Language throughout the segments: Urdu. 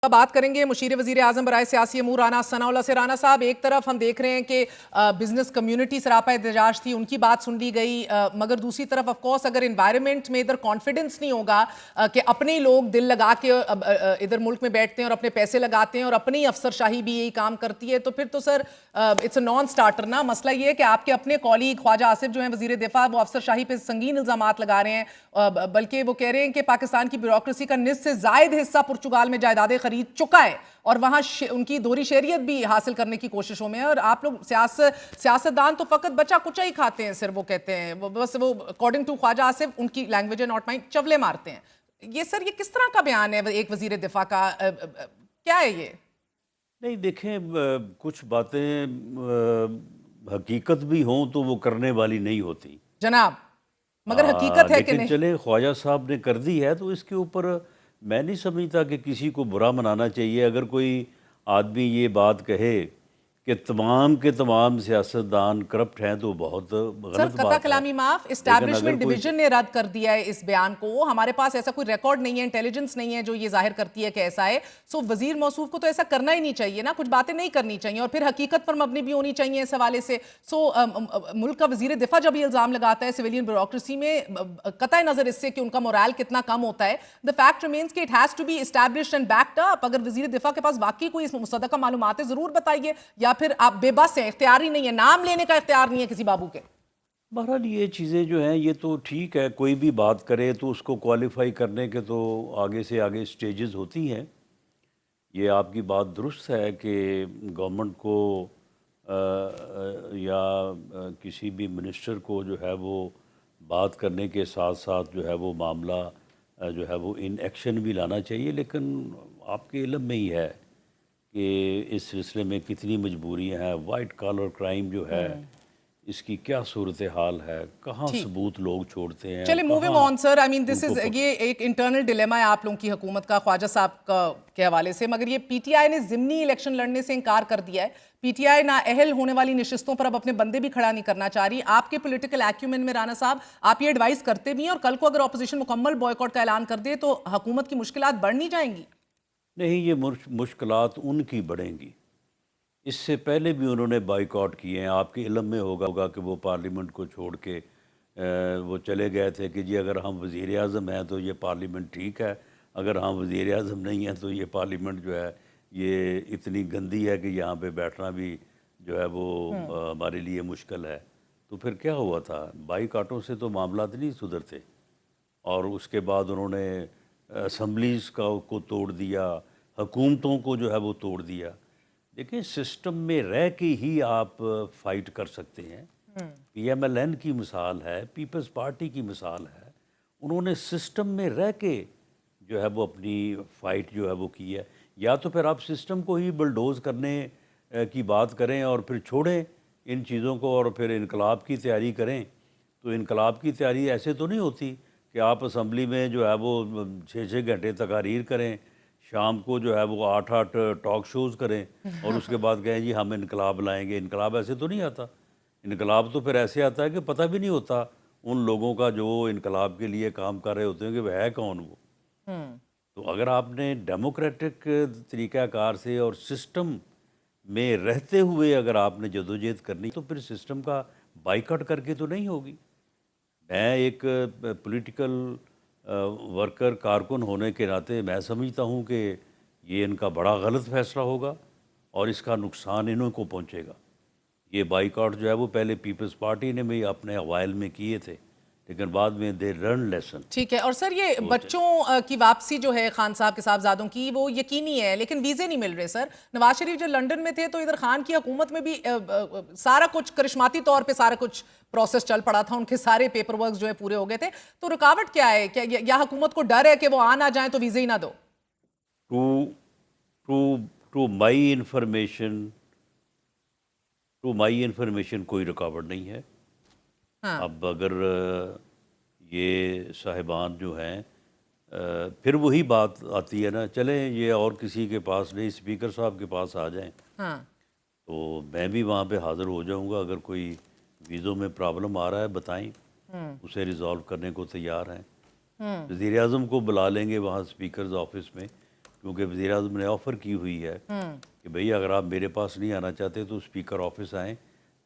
بات کریں گے مشیر وزیر اعظم برائے سیاسی امور رانا ثناء اللہ سے۔ رانا صاحب، ایک طرف ہم دیکھ رہے ہیں کہ بزنس کمیونٹی سراپا احتجاج تھی، ان کی بات سن لی گئی، مگر دوسری طرف آف کورس اگر انوائرمنٹ میں ادھر کانفیڈنس نہیں ہوگا کہ اپنے لوگ دل لگا کے ادھر ملک میں بیٹھتے ہیں اور اپنے پیسے لگاتے ہیں اور اپنی افسر شاہی بھی یہی کام کرتی ہے، تو پھر تو sir it's a non starter نا۔ مسئلہ یہ ہے کہ آپ کے اپنے کولیگ خواجہ آصف جو ہیں وزیر دفاع، وہ افسر شاہی پہ سنگین الزامات لگا رہے ہیں، بلکہ وہ کہہ رہے ہیں کہ پاکستان کی بیوروکریسی کا نصف سے زائد حصہ پرتگال میں جائیدادیں خرید چکا ہے اور وہاں ان کی دوہری شہریت بھی حاصل کرنے کی کوششوں میں ہے، اور آپ لوگ سیاستدان تو فقط بچہ کچا ہی کھاتے ہیں، صرف وہ کہتے ہیں بس وہ اکارڈنگ ٹو خواجہ آصف ان کی لینگویج ہے ناٹ مائنڈ چولے مارتے ہیں۔ یہ سر یہ کس طرح کا بیان ہے ایک وزیر دفاع کا؟ کیا ہے یہ؟ نہیں دیکھیں، کچھ باتیں حقیقت بھی ہوں تو وہ کرنے والی نہیں ہوتی جناب مگر حقیقت ہے کہ لیکن نہیں؟ چلے خواجہ صاحب نے کر دی ہے تو اس کے اوپر میں نہیں سمجھتا کہ کسی کو برا منانا چاہیے۔ اگر کوئی آدمی یہ بات کہے کہ تمام کے تمام سیاستدان کرپٹ ہیں تو بہت سر غلط قطع بات ہے، کلامی معاف، لیکن اگر اسٹیبلشمنٹ کوئی ڈویژن نے رد کر دیا ہے اس بیان کو، ہمارے پاس ایسا کوئی ریکارڈ نہیں ہے، انٹیلیجنس نہیں ہے جو یہ ظاہر کرتی ہے کہ ایسا ہے، سو وزیر موصوف کو تو ایسا کرنا ہی نہیں چاہیے نا، کچھ باتیں نہیں کرنی چاہیے اور پھر حقیقت پر مبنی بھی ہونی چاہیے اس حوالے سے۔ سو ملک کا وزیر دفاع جب یہ الزام لگاتا ہے سویلین بیوروکریسی میں، قطع نظر اس سے کہ ان کا مورال کتنا کم ہوتا ہے، the fact remains کہ it has to be established and backed up۔ اگر وزیر دفاع کے پاس واقعی کوئی اس مصدقہ معلومات ہے ضرور بتائیے، یا پھر آپ بے بس ہیں، اختیار ہی نہیں ہے، نام لینے کا اختیار نہیں ہے کسی بابو کے۔ بہرحال یہ چیزیں جو ہیں یہ تو ٹھیک ہے، کوئی بھی بات کرے تو اس کو کوالیفائی کرنے کے تو آگے سے آگے سٹیجز ہوتی ہیں۔ یہ آپ کی بات درست ہے کہ گورنمنٹ کو یا کسی بھی منسٹر کو جو ہے وہ بات کرنے کے ساتھ ساتھ جو ہے وہ معاملہ جو ہے وہ ان ایکشن بھی لانا چاہیے، لیکن آپ کے علم میں ہی ہے کہ اس سلسلے میں کتنی مجبوریاں ہیں، وائٹ کالر کرائم جو ہے اس کی کیا صورتحال ہے، کہاں ٹھیک، ثبوت لوگ چھوڑتے ہیں، چلے موونگ کہاں آن سر، آئی مین ان دس کو از یہ ایک انٹرنل ڈیلیما ہے آپ لوگوں کی حکومت کا خواجہ صاحب کے حوالے سے، مگر یہ پی ٹی آئی نے ضمنی الیکشن لڑنے سے انکار کر دیا ہے۔ پی ٹی آئی نااہل ہونے والی نشستوں پر اب اپنے بندے بھی کھڑا نہیں کرنا چاہ رہی۔ آپ کے پولیٹیکل ایکیومن میں رانا صاحب آپ یہ ایڈوائز کرتے بھی ہیں، اور کل کو اگر اپوزیشن مکمل بوائیکاٹ کا اعلان کر دے تو حکومت کی مشکلات بڑھ نہیں جائیں گی؟ نہیں، یہ مشکلات ان کی بڑھیں گی۔ اس سے پہلے بھی انہوں نے بائیکاٹ کیے ہیں، آپ کے علم میں ہوگا کہ وہ پارلیمنٹ کو چھوڑ کے وہ چلے گئے تھے کہ جی اگر ہم وزیر اعظم ہیں تو یہ پارلیمنٹ ٹھیک ہے، اگر ہم وزیر اعظم نہیں ہیں تو یہ پارلیمنٹ جو ہے یہ اتنی گندی ہے کہ یہاں پہ بیٹھنا بھی جو ہے وہ ہمارے لیے مشکل ہے۔ تو پھر کیا ہوا تھا؟ بائیکاٹوں سے تو معاملات نہیں سدھرتے، اور اس کے بعد انہوں نے اسمبلیز کو توڑ دیا، حکومتوں کو جو ہے وہ توڑ دیا۔ دیکھیں، سسٹم میں رہ کے ہی آپ فائٹ کر سکتے ہیں۔ پی ایم ایل این کی مثال ہے، پیپلز پارٹی کی مثال ہے، انہوں نے سسٹم میں رہ کے جو ہے وہ اپنی فائٹ جو ہے وہ کی ہے۔ یا تو پھر آپ سسٹم کو ہی بلڈوز کرنے کی بات کریں اور پھر چھوڑیں ان چیزوں کو اور پھر انقلاب کی تیاری کریں۔ تو انقلاب کی تیاری ایسے تو نہیں ہوتی کہ آپ اسمبلی میں جو ہے وہ 6 گھنٹے تقاریر کریں، شام کو جو ہے وہ 8 ٹاک شوز کریں اور اس کے بعد کہیں جی ہم انقلاب لائیں گے۔ انقلاب ایسے تو نہیں آتا۔ انقلاب تو پھر ایسے آتا ہے کہ پتہ بھی نہیں ہوتا ان لوگوں کا جو انقلاب کے لیے کام کر رہے ہوتے ہیں کہ وہ ہے کون وہ۔ تو اگر آپ نے ڈیموکریٹک طریقہ کار سے اور سسٹم میں رہتے ہوئے اگر آپ نے جدوجہد کرنی تو پھر سسٹم کا بائیکاٹ کر کے تو نہیں ہوگی۔ میں ایک پولیٹیکل ورکر کارکن ہونے کے ناطے میں سمجھتا ہوں کہ یہ ان کا بڑا غلط فیصلہ ہوگا اور اس کا نقصان انہوں کو پہنچے گا۔ یہ بائیکاٹ جو ہے وہ پہلے پیپلز پارٹی نے بھی اپنے اوائل میں کیے تھے، لیکن بعد میں دے لرن لیسن۔ ٹھیک ہے، اور سر یہ بچوں کی واپسی جو ہے خان صاحب کے صاحبزادوں کی وہ یقینی ہے، لیکن ویزے نہیں مل رہے سر۔ نواز شریف جو لنڈن میں تھے تو ادھر خان کی حکومت میں بھی سارا کچھ کرشماتی طور پہ سارا کچھ پروسیس چل پڑا تھا، ان کے سارے پیپر ورکس جو ہے پورے ہو گئے تھے، تو رکاوٹ کیا ہے؟ کیا یا حکومت کو ڈر ہے کہ وہ آ نہ جائیں تو ویزے ہی نہ دو؟ ٹو مائی انفارمیشن کوئی رکاوٹ نہیں ہے۔ اب اگر یہ صاحبان جو ہیں پھر وہی بات آتی ہے نا، چلیں یہ اور کسی کے پاس نہیں، اسپیکر صاحب کے پاس آ جائیں تو میں بھی وہاں پہ حاضر ہو جاؤں گا۔ اگر کوئی ویزوں میں پرابلم آ رہا ہے بتائیں، اسے ریزالو کرنے کو تیار ہیں۔ وزیر اعظم کو بلا لیں گے وہاں اسپیکرز آفس میں، کیونکہ وزیر اعظم نے آفر کی ہوئی ہے کہ بھئی اگر آپ میرے پاس نہیں آنا چاہتے تو اسپیکر آفس آئیں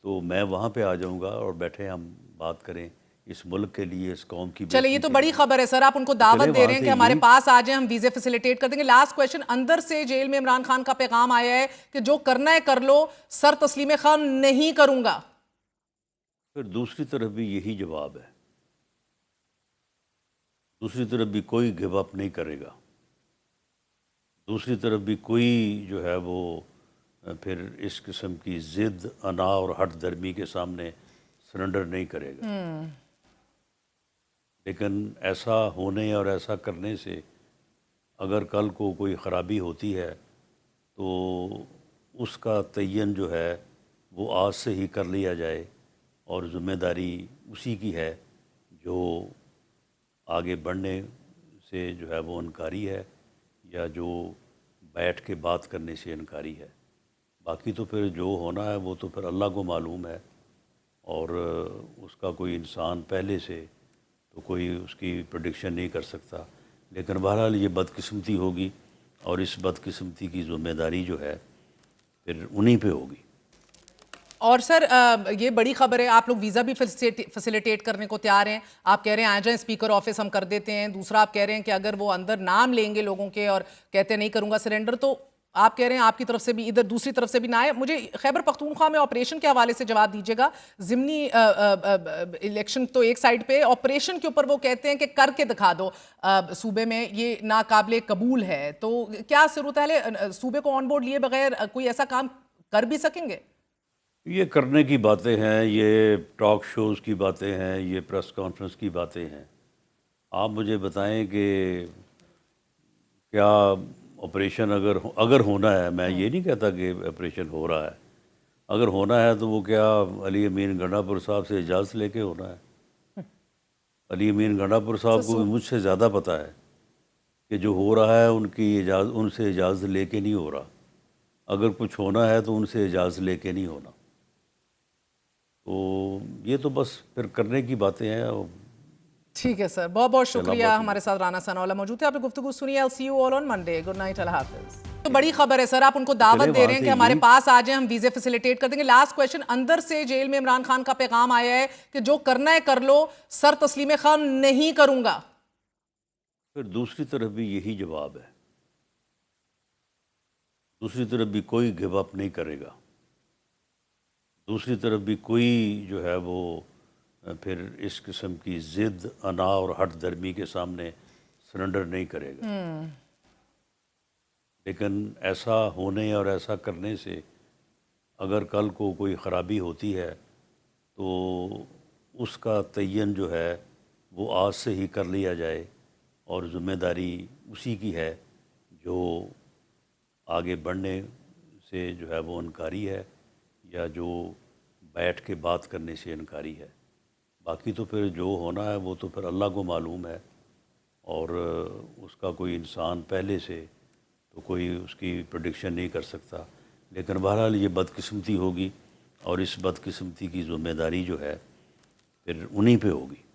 تو میں وہاں پہ آ جاؤں گا اور بیٹھے ہم بات کریں اس ملک کے لیے، اس قوم کی چلے یہ بہتری تو کے بڑی لیے۔ خبر ہے سر، آپ ان کو چلے دعوت دے وہاں رہے ہیں سے کہ ہمارے یہی پاس آ جائیں، ہم ویزے فیسیلیٹیٹ کر دیں گے۔ لاسٹ کویشچن، اندر سے جیل میں عمران خان کا پیغام آیا ہے کہ جو کرنا ہے کر لو، سر تسلیم خان نہیں کروں گا۔ پھر دوسری طرف بھی یہی جواب ہے، دوسری طرف بھی کوئی گیو اپ نہیں کرے گا، دوسری طرف بھی کوئی جو ہے وہ پھر اس قسم کی ضد، انا اور ہٹ درمی کے سامنے سرنڈر نہیں کرے گا۔ لیکن ایسا ہونے اور ایسا کرنے سے اگر کل کو کوئی خرابی ہوتی ہے تو اس کا تعین جو ہے وہ آج سے ہی کر لیا جائے، اور ذمہ داری اسی کی ہے جو آگے بڑھنے سے جو ہے وہ انکاری ہے یا جو بیٹھ کے بات کرنے سے انکاری ہے۔ باقی تو پھر جو ہونا ہے وہ تو پھر اللہ کو معلوم ہے، اور اس کا کوئی انسان پہلے سے تو کوئی اس کی پریڈکشن نہیں کر سکتا۔ لیکن بہرحال یہ بدقسمتی ہوگی، اور اس بدقسمتی کی ذمہ داری جو ہے پھر انہی پہ ہوگی۔ اور سر یہ بڑی خبر ہے، آپ لوگ ویزا بھی فیسیلیٹیٹ کرنے کو تیار ہیں، آپ کہہ رہے ہیں آ جائیں اسپیکر آفس ہم کر دیتے ہیں۔ دوسرا آپ کہہ رہے ہیں کہ اگر وہ اندر نام لیں گے لوگوں کے اور کہتے ہیں نہیں کروں گا سرنڈر، تو آپ کہہ رہے ہیں آپ کی طرف سے بھی ادھر دوسری طرف سے بھی نہ آئے۔ مجھے خیبر پختونخوا میں آپریشن کے حوالے سے جواب دیجیے گا، ضمنی الیکشن تو ایک سائڈ پہ، آپریشن کے اوپر وہ کہتے ہیں کہ کر کے دکھا دو صوبے میں، یہ ناقابل قبول ہے، تو کیا صورتحال ہے؟ صوبے کو آن بورڈ لیے بغیر کوئی ایسا کام کر بھی سکیں گے؟ یہ کرنے کی باتیں ہیں، یہ ٹاک شوز کی باتیں ہیں، یہ پریس کانفرنس کی باتیں ہیں۔ آپ مجھے بتائیں کہ کیا آپریشن اگر ہونا ہے، میں یہ نہیں کہتا کہ آپریشن ہو رہا ہے، اگر ہونا ہے تو وہ کیا علی امین گنڈا پور صاحب سے اجازت لے کے ہونا ہے؟ علی امین گنڈا پور صاحب کو بھی مجھ سے زیادہ پتہ ہے کہ جو ہو رہا ہے ان سے اجازت لے کے نہیں ہو رہا۔ اگر کچھ ہونا ہے تو ان سے اجازت لے کے نہیں ہونا۔ تو یہ تو بس پھر کرنے کی باتیں ہیں۔ ٹھیک ہے سر، بہت بہت شکریہ، حافظ۔ ہمارے ساتھ رانا ثناء اللہ موجود تھے۔ آپ نے گفتگو سنی ہے، I'll see you all on Monday. Good night، اللہ حافظ۔ تو بڑی خبر ہے سر، آپ ان کو چلے دعوت دے وہاں رہے ہیں سے کہ ہمارے یہی پاس آ جائیں، ہم ویزے فیسیلیٹیٹ کر دیں گے۔ لاسٹ کویشچن، اندر سے جیل میں عمران خان کا پیغام آیا ہے کہ جو کرنا ہے کر لو، سر تسلیم خان نہیں کروں گا۔ پھر دوسری طرف بھی یہی جواب ہے، دوسری طرف بھی کوئی گیو اپ نہیں کرے گا، دوسری طرف بھی کوئی جو ہے وہ پھر اس قسم کی ضد، انا اور ہٹ درمی کے سامنے سرنڈر نہیں کرے گا۔ لیکن ایسا ہونے اور ایسا کرنے سے اگر کل کو کوئی خرابی ہوتی ہے تو اس کا تعین جو ہے وہ آج سے ہی کر لیا جائے، اور ذمہ داری اسی کی ہے جو آگے بڑھنے سے جو ہے وہ انکاری ہے یا جو بیٹھ کے بات کرنے سے انکاری ہے۔ باقی تو پھر جو ہونا ہے وہ تو پھر اللہ کو معلوم ہے، اور اس کا کوئی انسان پہلے سے تو کوئی اس کی پریڈکشن نہیں کر سکتا۔ لیکن بہرحال یہ بدقسمتی ہوگی، اور اس بدقسمتی کی ذمہ داری جو ہے پھر انہی پہ ہوگی۔